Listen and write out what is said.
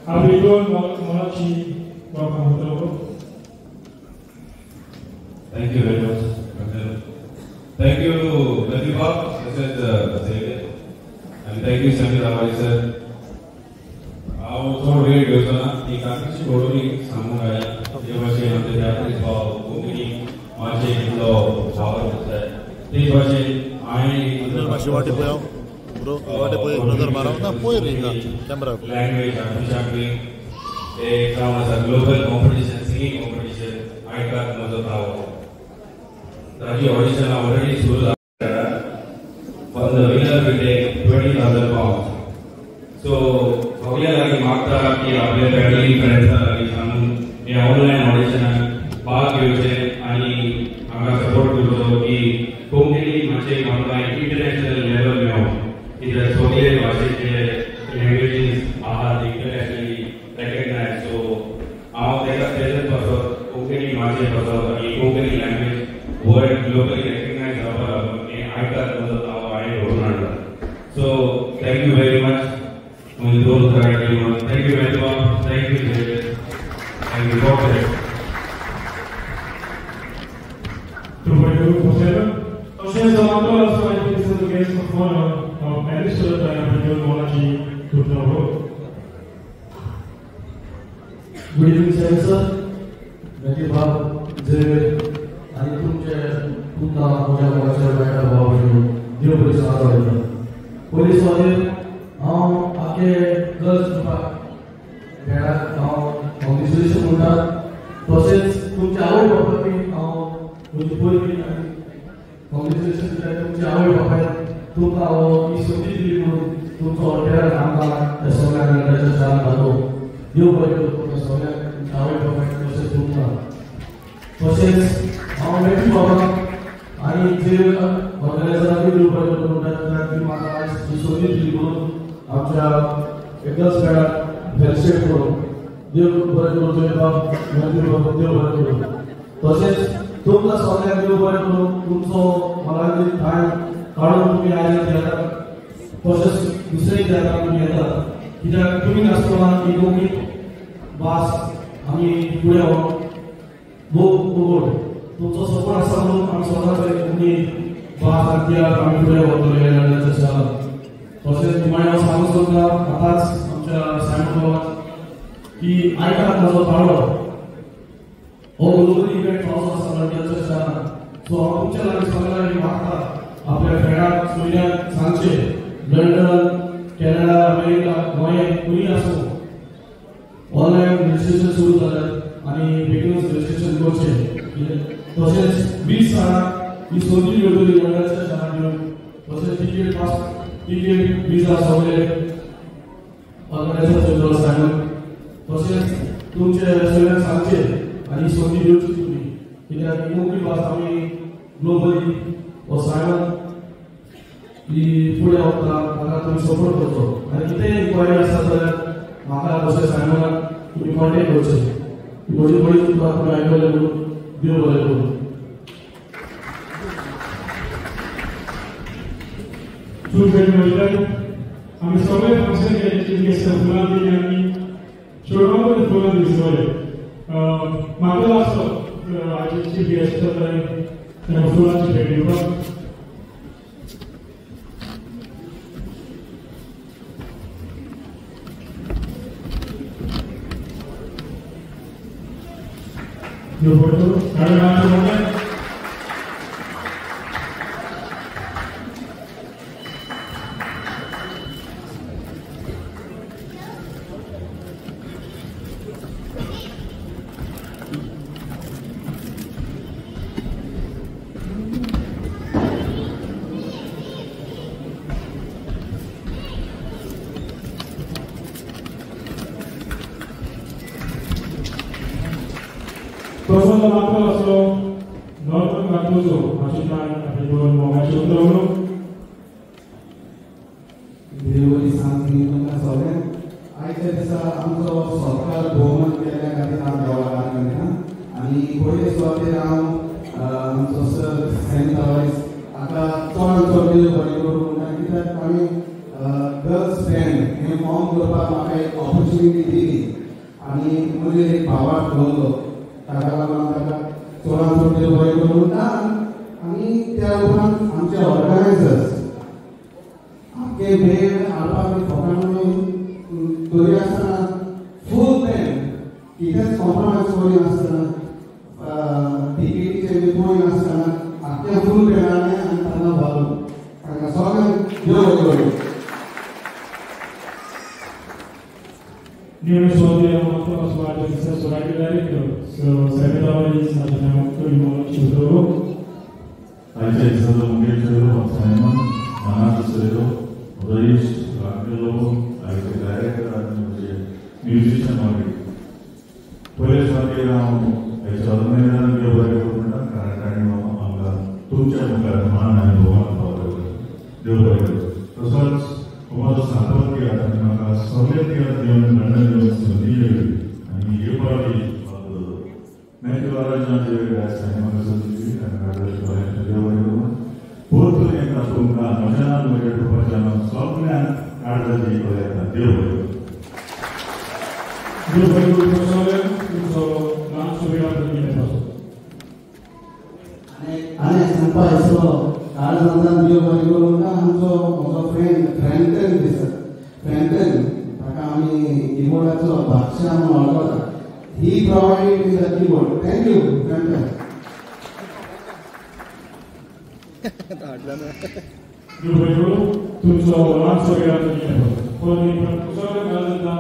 Abrigor Monachi, welcome. Thank you very much. Thank you, Bob. This is Xavier. And thank you, Samir Awari sir. Our third grade Yojana, the country totally Samugaya, University of the Japanese Hall, Kumini, Marching Law, Power. This was language, a global competition, singing competition, I got most of our audition already sold for the winner will take 20,000 pounds. So, Foglia Marta, our family friends are online audition, Park User, and support to completely matching online international level now. It is Foglia languages are internationally recognized. So, our present for completely matching for the completely language world globally recognized so thank you very much. Thank you very much. Thank you, David. Thank you, Doctor. This is the guest of honor of Minister Abrigor Monachi Tutnaro. Good evening, sir. Thank you, Bob. David. आणि तुमच्या माझ्या मुलाच्या बाहेर भावाने देव police वाले police वाले आगे girls बेडा congratulation म्हणतात तसेच तुमच्या आवड बापाची म्हणजे पोरगी काँग्रेच्युलेशन तुमच्या आवड बापाय तुमका ही संधी दिली म्हणून तुमचा ऑर्डर आमकां त्या सगळ्या नगराच्या शाळा घालो देव बरें करूं सगळ्या आवड बापाय तसेच तुमकां तसेच मेटी बाबा आणि जे ऑर्गनायझरांनी रुपये म्हणतात की मला ही संधी दिली म्हणून आमच्या एकच खेळात फेलसेट करून देव बरें करून मेटी बाबा देव बरें करून तसेच तुमकां सगळ्यांक देव बरें करून तुमचो मनांतली ठाण काडून तुमी आयज येतात तसेच दुसरे जाग्यार तुमी येतात कित्याक तुमी नासतना ही कोंकणी भास आमी फुडें व्हरून तुमचो सपोर्ट आसा म्हणून आमी स्वताचे कोंकणी भास कित्याक आमी फुडें व्हरतले लढण्याचें आसा तशेंच निमाणें हांव सांगूंक सोदता आतांच आमच्या सायमन बाबाक की आयकात म्हजो पाळो हो ग्लोबल इव्हेंट जावचो आसा लढण्याचें आसा सो हांव तुमच्या लागीं सगळ्या लागीं मागता आपल्या फ्रेंडाक सोयऱ्यांक सांगचें लंडन कॅनडा अमेरिका गोंय खंयी आसूं ऑनलायन रजिस्ट्रेशन सुरू जाल्यात आनी बेगीनूच रजिस्ट्रेशन करचें तसेच 20 सालांक ही संदी मेळटली लंडनच्या शाळांत येवन तसेच तिकेट विजा सगळे ऑर्गनायझर चललो सायमन तसेच तुमचे सगळ्यांक सांगचें आनी संदी दिवची तुमी कित्याक ही कोंकणी भास आमी ग्लोबली हो सायमन ही फुडें वता ताका तुमी सपोर्ट करचो आनी कितेंय इन्क्वायरी आसा जाल्यार म्हाका तशें सायमनाक तुमी कॉन्टेक्ट करचें म्हजी बळी तुमकां तुमी आयकले म्हणून देव बरें करूं आमी सगळे फंक्शन केले गेस्ट फुलां दिली आनी शोरूमाक फुलां दिली सगळे म्हाका आसलो आयचे चीफ गेस्ट ताका फुलांची भेट दिवपाक देव बरें करूं गाडी मारचें प्रसन्न मात्र असलो नॉर्थन गांधीचो आशिमान Abrigor Monachi Tutnaro देवबरी सांगली तुमकां सगळ्यांक आयच्या दिसा आमचो सरकार भोवमान केल्या खातीर हांव देवाक आदार करता आनी पयले सुवातेर हांव आमचो सर सेंट आवारीस हाका चड चड देव बरें करूं म्हणटा कित्याक आमी गर्ल्स बँड हें परफॉर्म करपाक म्हाका एक ऑपॉर्च्युनिटी दिली आनी म्हजे एक भावाक दवरलो ताका लागून ताका चडांत चड देव बरें करूं म्हणटा आनी त्या उपरांत आमचे ऑर्गनायझर्स आमचे वेळ हाडपाक फकाण दवरी आसतना फूल टायम कितेंच कॉम्प्रोमायज करिनासतना टिकेटीचे बी पळयनासतना आख्या फूल पेडांनी आनी तांकां व्हरून तांकां सगळ्यांक देव बरें करूं. New Swami Amato Swati is a Swati director. So Secretary is National Chudro. I said Salo Mugelo, Simon, Manasa Sero, Raish, Rakelo, I was a director and musician only. Police Swati Ram, a Southern Government, Karatani, Tucha Mukarman, and Roman Power. They were results. हमारा साथों के आधार पर Soviet के जीवन London में संधि आणि ये party मैं के बारे में जानते हुए ऐसा है हमारे संधि करने के बारे में जो है वो बहुत लोग एक नाम मजाना मुझे तो पहचाना सब ने कार्ड दी को है देव भाई को सोले तो नाम सुविधा देने का आने संपा इसो कार्ड नंदन देव भाई को उनका हम तो फ्रँटन दिसत फ्रँटन ताका आमी कीबोर्डाचो बादशाह म्हणून वळखता ही provided with the keyboard thank you फ्रँटन तुमचो नाम सुविधा देने का कोणी पण कुशल घालता